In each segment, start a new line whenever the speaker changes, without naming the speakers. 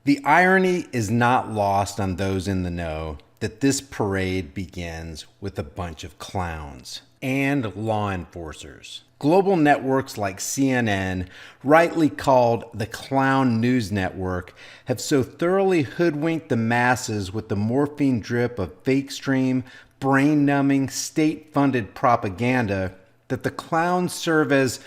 The irony is not lost on those in the know that this parade begins with a bunch of clowns and law enforcers. Global networks like CNN, rightly called the Clown News Network, have so thoroughly hoodwinked the masses with the morphine drip of fake stream, brain-numbing, state-funded propaganda that the clowns serve as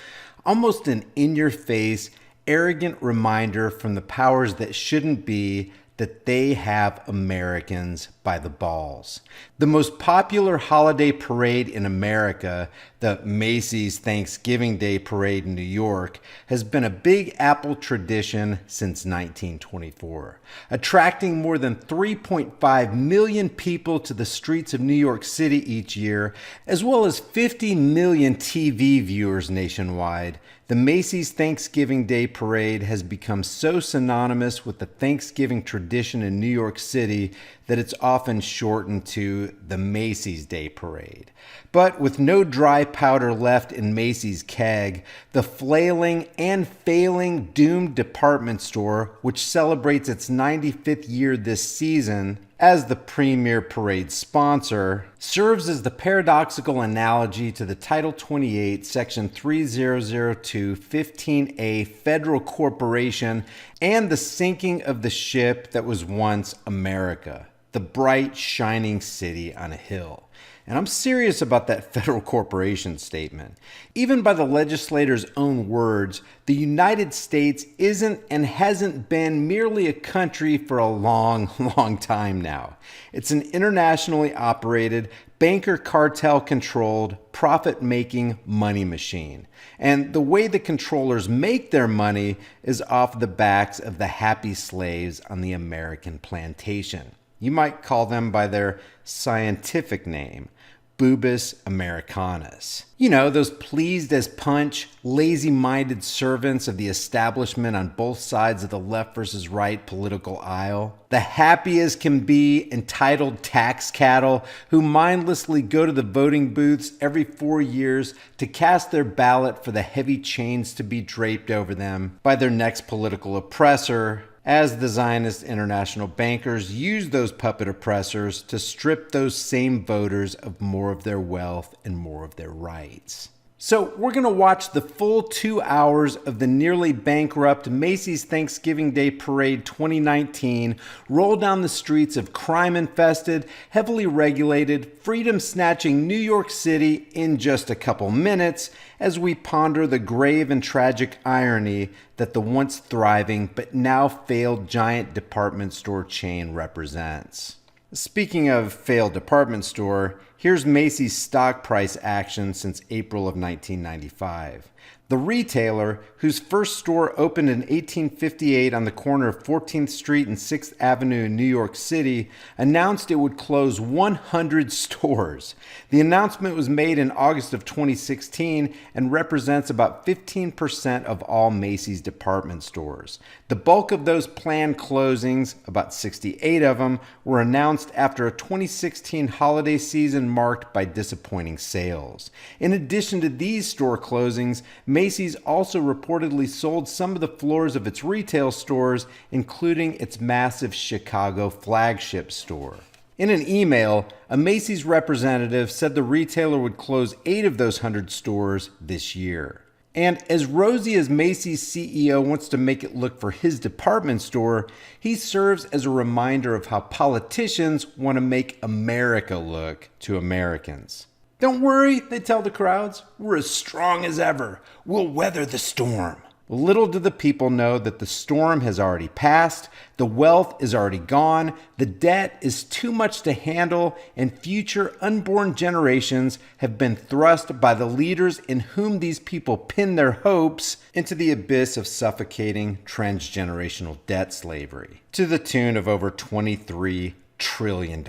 almost an in-your-face, arrogant reminder from the powers that shouldn't be that they have Americans by the balls. The most popular holiday parade in America, the Macy's Thanksgiving Day Parade in New York, has been a Big Apple tradition since 1924, attracting more than 3.5 million people to the streets of New York City each year, as well as 50 million TV viewers nationwide. The Macy's Thanksgiving Day Parade has become so synonymous with the Thanksgiving tradition in New York City that it's often shortened to the Macy's Day Parade. But with no dry powder left in Macy's keg, the flailing and failing doomed department store, which celebrates its 95th year this season as the premier parade sponsor, serves as the paradoxical analogy to the Title 28, Section 3002, 15A federal corporation and the sinking of the ship that was once America, the bright, shining city on a hill. And I'm serious about that federal corporation statement. Even by the legislators' own words, the United States isn't and hasn't been merely a country for a long, long time now. It's an internationally operated, banker cartel-controlled, profit-making money machine. And the way the controllers make their money is off the backs of the happy slaves on the American plantation. You might call them by their scientific name, Bubis Americanus. You know, those pleased as punch, lazy-minded servants of the establishment on both sides of the left versus right political aisle. The happy as can be, entitled tax cattle who mindlessly go to the voting booths every 4 years to cast their ballot for the heavy chains to be draped over them by their next political oppressor, as the Zionist international bankers use those puppet oppressors to strip those same voters of more of their wealth and more of their rights. So we're going to watch the full 2 hours of the nearly bankrupt Macy's Thanksgiving Day Parade 2019 roll down the streets of crime-infested, heavily regulated, freedom-snatching New York City in just a couple minutes as we ponder the grave and tragic irony that the once thriving but now failed giant department store chain represents. Speaking of failed department store, here's Macy's stock price action since April of 1995. The retailer, whose first store opened in 1858 on the corner of 14th Street and 6th Avenue in New York City, announced it would close 100 stores. The announcement was made in August of 2016 and represents about 15% of all Macy's department stores. The bulk of those planned closings, about 68 of them, were announced after a 2016 holiday season marked by disappointing sales. In addition to these store closings, Macy's also reportedly sold some of the floors of its retail stores, including its massive Chicago flagship store. In an email, a Macy's representative said the retailer would close 8 of those 100 stores this year. And as rosy as Macy's CEO wants to make it look for his department store, he serves as a reminder of how politicians want to make America look to Americans. Don't worry, they tell the crowds. We're as strong as ever. We'll weather the storm. Little do the people know that the storm has already passed, the wealth is already gone, the debt is too much to handle, and future unborn generations have been thrust by the leaders in whom these people pin their hopes into the abyss of suffocating transgenerational debt slavery, to the tune of over $23 trillion.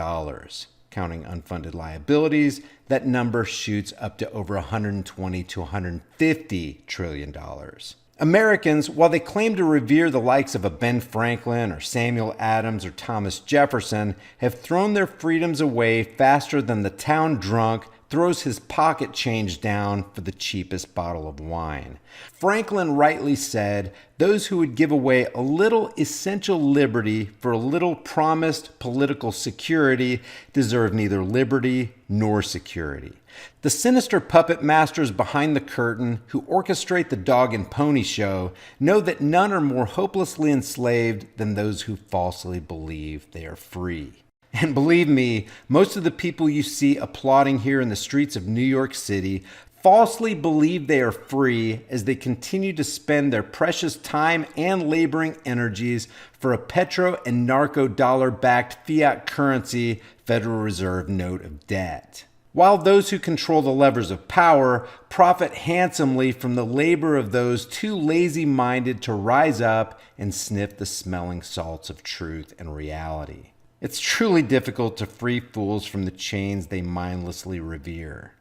Counting unfunded liabilities, that number shoots up to over $120 to $150 trillion. Americans, while they claim to revere the likes of a Ben Franklin or Samuel Adams or Thomas Jefferson, have thrown their freedoms away faster than the town drunk throws his pocket change down for the cheapest bottle of wine. Franklin rightly said, those who would give away a little essential liberty for a little promised political security deserve neither liberty nor security. The sinister puppet masters behind the curtain who orchestrate the dog and pony show know that none are more hopelessly enslaved than those who falsely believe they are free. And believe me, most of the people you see applauding here in the streets of New York City falsely believe they are free as they continue to spend their precious time and laboring energies for a petro and narco dollar-backed fiat currency Federal Reserve note of debt. While those who control the levers of power profit handsomely from the labor of those too lazy-minded to rise up and sniff the smelling salts of truth and reality. It's truly difficult to free fools from the chains they mindlessly revere.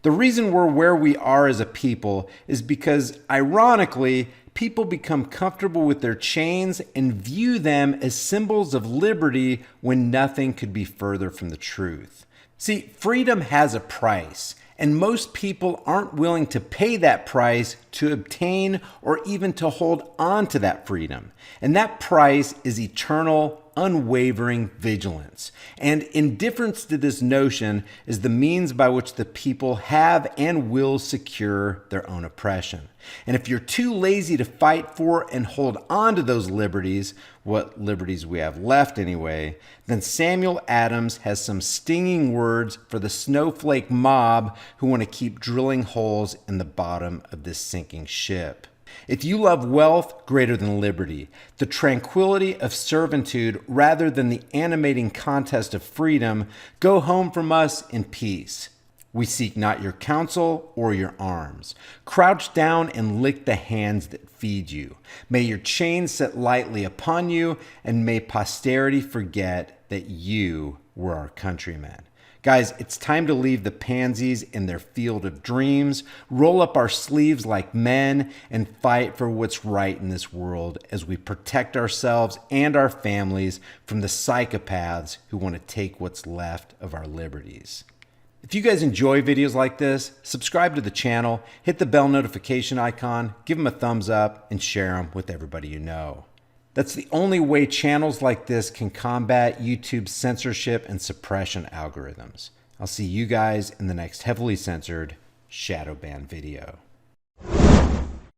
The reason we're where we are as a people is because, ironically, people become comfortable with their chains and view them as symbols of liberty when nothing could be further from the truth. See, freedom has a price, and most people aren't willing to pay that price to obtain or even to hold on to that freedom. And that price is eternal, unwavering vigilance. And indifference to this notion is the means by which the people have and will secure their own oppression. And if you're too lazy to fight for and hold on to those liberties, what liberties we have left anyway, then Samuel Adams has some stinging words for the snowflake mob who want to keep drilling holes in the bottom of this sinking ship. If you love wealth greater than liberty, the tranquility of servitude rather than the animating contest of freedom, go home from us in peace. We seek not your counsel or your arms. Crouch down and lick the hands that feed you. May your chains sit lightly upon you, and may posterity forget that you were our countrymen. Guys, it's time to leave the pansies in their field of dreams, roll up our sleeves like men, and fight for what's right in this world as we protect ourselves and our families from the psychopaths who want to take what's left of our liberties. If you guys enjoy videos like this, subscribe to the channel, hit the bell notification icon, give them a thumbs up, and share them with everybody you know. That's the only way channels like this can combat YouTube's censorship and suppression algorithms. I'll see you guys in the next heavily censored shadow ban video.